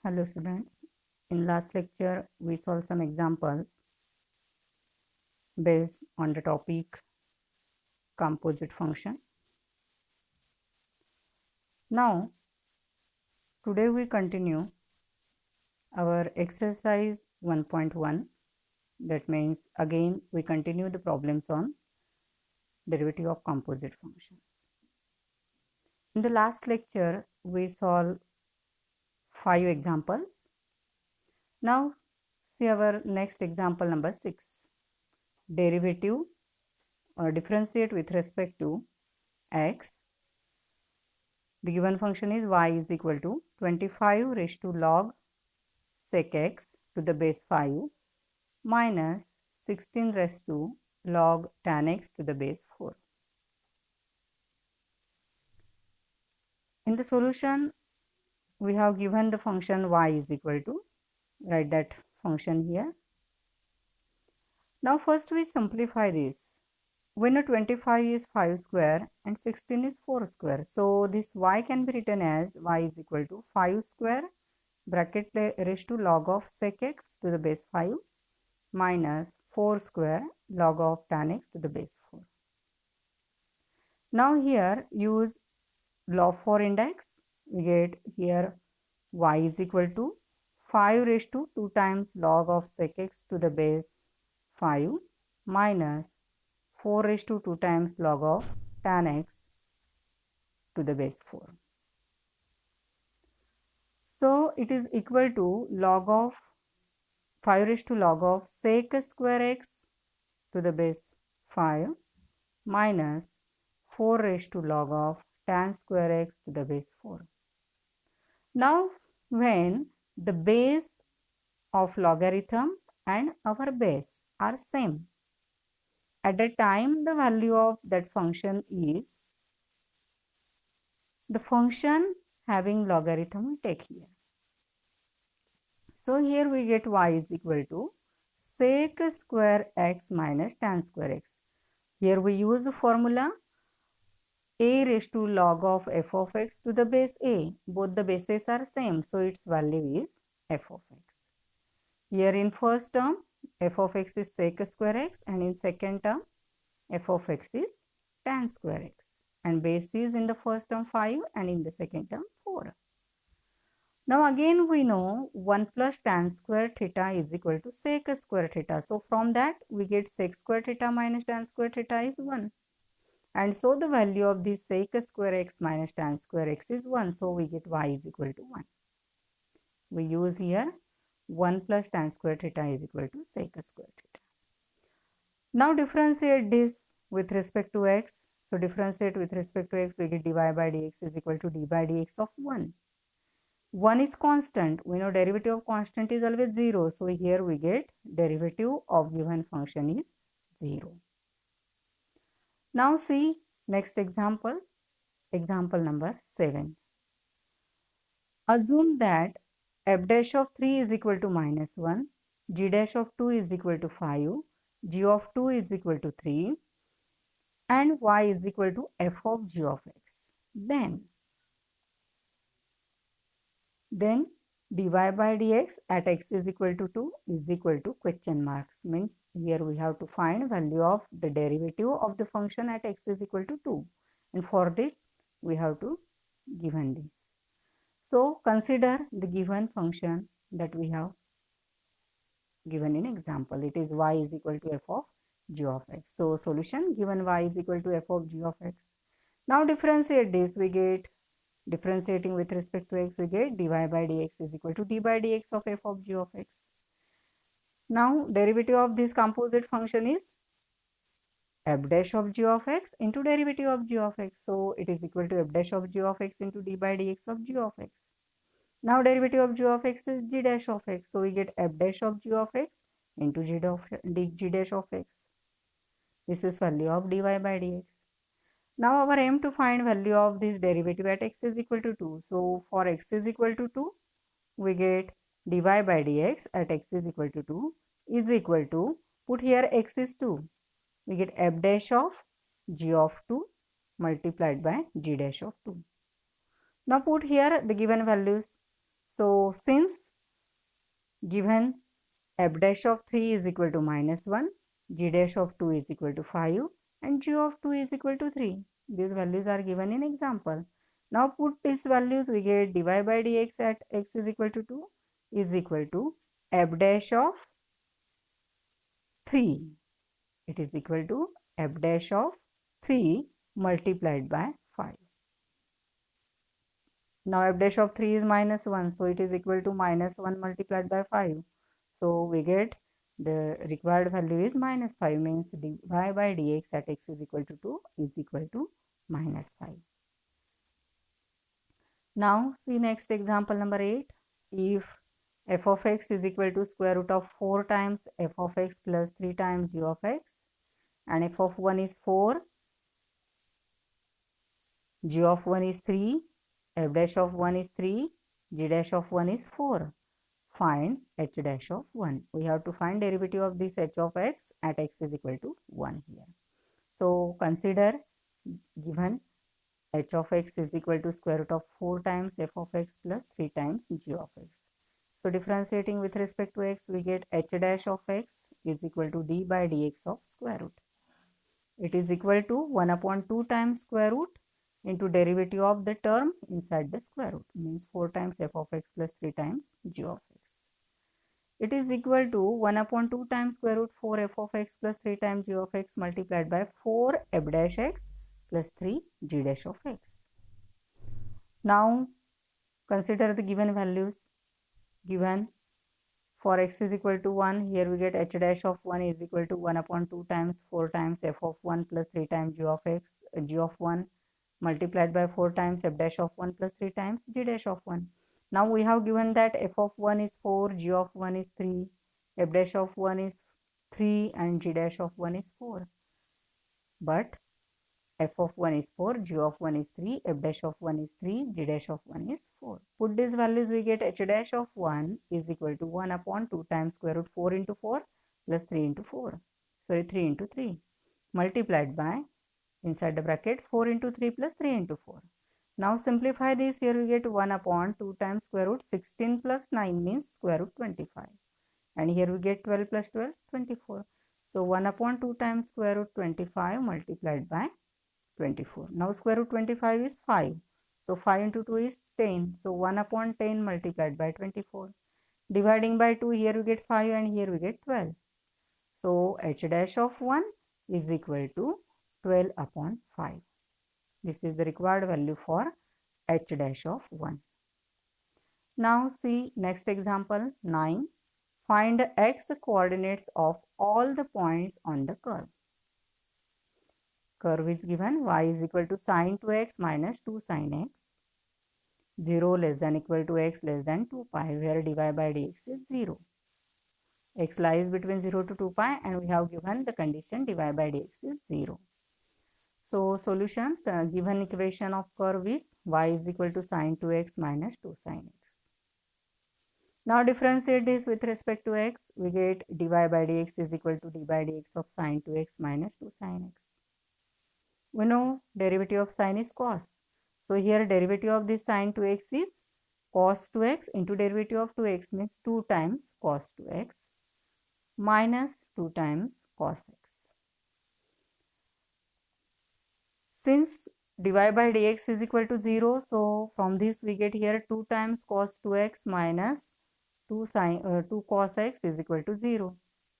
Hello students, in last lecture we solved some examples based on the topic composite function. Now today we continue our exercise 1.1, that means again we continue the problems on derivative of composite functions. In the last lecture we solved 5 examples. Now see our next example number 6. Derivative or differentiate with respect to x. The given function is y is equal to 25 raised to log sec x to the base 5 minus 16 raised to log tan x to the base 4. In the solution, we have given the function y is equal to, write that function here. Now first we simplify this. We know 25 is 5 square and 16 is 4 square. So this y can be written as y is equal to 5 square bracket raised to log of sec x to the base 5 minus 4 square log of tan x to the base 4. Now here use log 4 index. We get here y is equal to 5 raised to 2 times log of sec x to the base 5 minus 4 raised to 2 times log of tan x to the base 4. So it is equal to log of 5 raised to log of sec square x to the base 5 minus 4 raised to log of tan square x to the base 4. Now when the base of logarithm and our base are same, at the time the value of that function is the function having logarithm we take here. So here we get y is equal to sec square x minus tan square x. Here we use the formula a raised to log of f of x to the base a. Both the bases are same, so its value is f of x. Here in first term f of x is sec square x and in second term f of x is tan square x, and base is in the first term 5 and in the second term 4. Now again we know 1 plus tan square theta is equal to sec square theta. So from that we get sec square theta minus tan square theta is 1. And so the value of this sec square x minus tan square x is 1. So we get y is equal to 1. We use here 1 plus tan square theta is equal to sec square theta. Now differentiate this with respect to x. So differentiate with respect to x, we get dy by dx is equal to d by dx of 1. 1 is constant. We know derivative of constant is always 0. So here we get derivative of given function is 0. Now see next example, example number 7. Assume that f dash of 3 is equal to minus 1, g dash of 2 is equal to 5, g of 2 is equal to 3, and y is equal to f of g of x. Then dy by dx at x is equal to 2 is equal to question marks. Means here we have to find value of the derivative of the function at x is equal to 2, and for this we have to given this. So consider the given function that we have given in example. It is y is equal to f of g of x. So solution, given y is equal to f of g of x. Now differentiate this, we get differentiating with respect to x, we get dy by dx is equal to d by dx of f of g of x. Now derivative of this composite function is f dash of g of x into derivative of g of x. So it is equal to f dash of g of x into d by dx of g of x. Now derivative of g of x is g dash of x. So we get f dash of g of x into g dash of x. This is value of dy by dx. Now our aim to find value of this derivative at x is equal to 2. So for x is equal to 2, we get dy by dx at x is equal to 2 is equal to, put here x is 2. We get f dash of g of 2 multiplied by g dash of 2. Now put here the given values. So since given f dash of 3 is equal to minus 1, g dash of 2 is equal to 5 and g of 2 is equal to 3. These values are given in example. Now put these values, we get dy by dx at x is equal to 2 is equal to f dash of 3. It is equal to f dash of 3 multiplied by 5. Now f dash of 3 is minus 1, so it is equal to minus 1 multiplied by 5. So we get the required value is minus 5, means dy by dx at x is equal to 2 is equal to minus 5. Now see next example number 8. If f of x is equal to square root of 4 times f of x plus 3 times g of x, and f of 1 is 4, g of 1 is 3, f dash of 1 is 3, g dash of 1 is 4. Find h dash of 1. We have to find derivative of this h of x at x is equal to 1 here. So consider given h of x is equal to square root of 4 times f of x plus 3 times g of x. So differentiating with respect to x, we get h dash of x is equal to d by dx of square root. It is equal to 1 upon 2 times square root into derivative of the term inside the square root, means 4 times f of x plus 3 times g of x. It is equal to 1 upon 2 times square root 4 f of x plus 3 times g of x multiplied by 4 f dash x plus 3 g dash of x. Now consider the given values. Given for x is equal to 1, here we get h dash of 1 is equal to 1 upon 2 times 4 times f of 1 plus 3 times g of x, g of 1 multiplied by 4 times f dash of 1 plus 3 times g dash of 1. Now we have given that f of 1 is 4, g of 1 is 3, f dash of 1 is 3 and g dash of 1 is 4. But f of 1 is 4, g of 1 is 3, f dash of 1 is 3, g dash of 1 is 4. Put these values, we get h dash of 1 is equal to 1 upon 2 times square root 4 into 4 plus 3 into 4. Sorry, 3 into 3 multiplied by inside the bracket 4 into 3 plus 3 into 4. Now simplify this. Here we get 1 upon 2 times square root 16 plus 9 means square root 25. And here we get 12 plus 12, 24. So 1 upon 2 times square root 25 multiplied by 24. Now square root 25 is 5. So 5 into 2 is 10. So 1 upon 10 multiplied by 24. Dividing by 2, here we get 5 and here we get 12. So h dash of 1 is equal to 12 upon 5. This is the required value for h dash of 1. Now see next example 9. Find the x coordinates of all the points on the curve. Curve is given y is equal to sine 2x minus 2 sine x, 0 less than equal to x less than 2 pi, where dy by dx is 0. X lies between 0 to 2 pi and we have given the condition dy by dx is 0. So solution, the given equation of curve is y is equal to sine 2x minus 2 sine x. Now differentiate this with respect to x, we get dy by dx is equal to d by dx of sine 2x minus 2 sine x. We know derivative of sine is cos. So here derivative of this sine 2x is cos 2x into derivative of 2x means 2 times cos 2x minus 2 times cos x. Since dy by dx is equal to 0, so from this we get here 2 times cos 2x minus 2 cos x is equal to 0.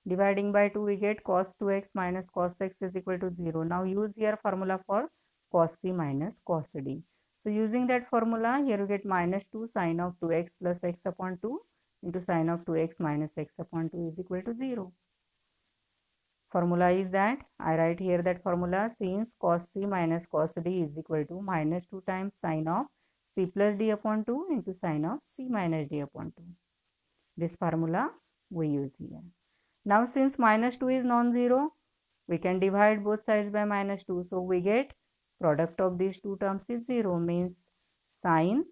Dividing by 2, we get cos 2x minus cos x is equal to 0. Now use here formula for cos c minus cos d. So using that formula, here we get minus 2 sine of 2x plus x upon 2 into sine of 2x minus x upon 2 is equal to 0. Formula is that, I write here that formula, since cos c minus cos d is equal to minus 2 times sine of c plus d upon 2 into sine of c minus d upon 2. This formula we use here. Now since minus 2 is non-zero, we can divide both sides by minus 2. So we get product of these two terms is 0, means sine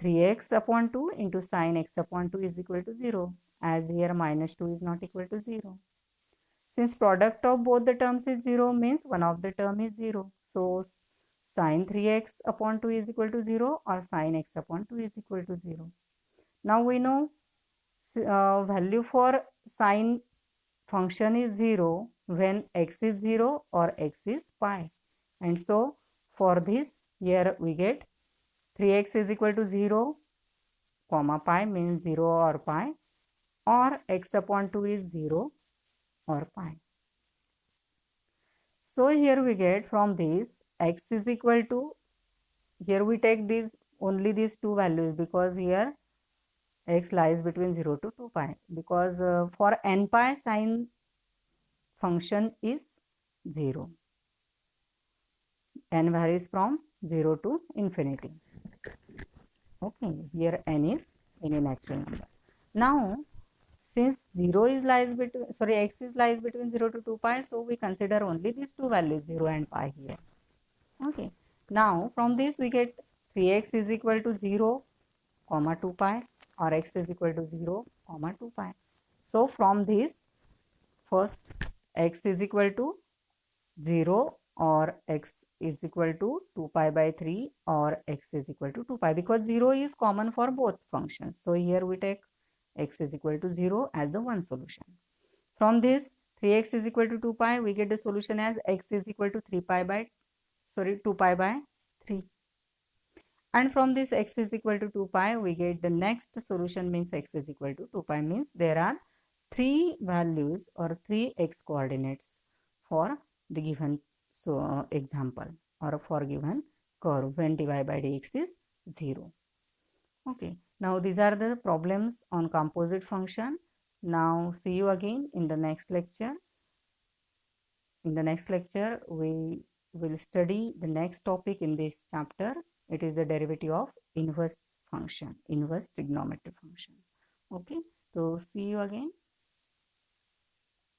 3x upon 2 into sine x upon 2 is equal to 0, as here minus 2 is not equal to 0. Since product of both the terms is 0, means one of the term is 0. So Sine 3x upon 2 is equal to 0 or sine x upon 2 is equal to 0. Now we know value for sine function is 0 when x is 0 or x is pi. And so for this, here we get 3x is equal to 0 comma pi means 0 or pi, or x upon 2 is 0 or pi. So here we get from this x is equal to, here we take these only these two values because here x lies between 0 to 2 pi, because for n pi sine function is 0. N varies from 0 to infinity. Okay, here n is any natural number. Now since 0 is lies between, x is lies between 0 to 2 pi, so we consider only these two values 0 and pi here. Okay, now from this we get 3x is equal to 0 comma 2 pi or x is equal to 0 comma 2 pi. So from this, first x is equal to 0 or x is equal to 2 pi by 3 or x is equal to 2 pi, because 0 is common for both functions. So here we take x is equal to 0 as the one solution. From this 3x is equal to 2 pi, we get the solution as x is equal to 2 pi by 3. And from this x is equal to 2 pi, we get the next solution means x is equal to 2 pi, means there are 3 values or 3 x coordinates for the given example or for given curve when dy by dx is 0. Okay, now these are the problems on composite function. Now see you again in the next lecture. In the next lecture, we will study the next topic in this chapter. It is the derivative of inverse function, inverse trigonometric function. Okay, so see you again.